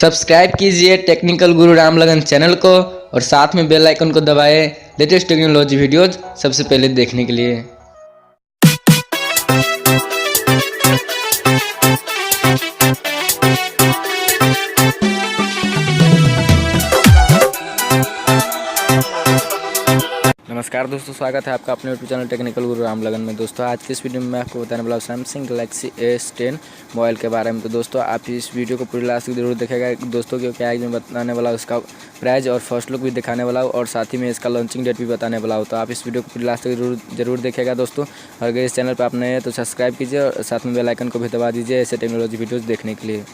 Subscribe कीजिए technical गुरु Ramlagan channel को और साथ में बेल आइकन को दबाएं लेटेस्ट टेक्नोलॉजी वीडियोज सबसे पहले देखने के लिए। नमस्कार दोस्तों, स्वागत है आपका अपने यूट्यूब चैनल टेक्निकल गुरु रामलगन में। दोस्तों आज की इस वीडियो में मैं आपको बताने वाला हूँ सैमसंग गैलेक्सी S10 मोबाइल के बारे में। तो दोस्तों आप इस वीडियो को पूरी लास्ट तक जरूर देखेगा दोस्तों, क्योंकि आज मैं बताने वाला हूँ इसका प्राइस और फर्स्ट लुक भी दिखाने वाला हूँ और साथ ही में इसका लॉन्चिंग डेट भी बताने वाला हूँ। तो आप इस वीडियो को पूरी लास्ट तक जरूर देखेगा दोस्तों। और अगर इस चैनल पर आप नए हैं तो सब्सक्राइब कीजिए और साथ में बेल आइकन को भी दबा दीजिए ऐसे टेक्नोलॉजी वीडियोज़ देखने के लिए।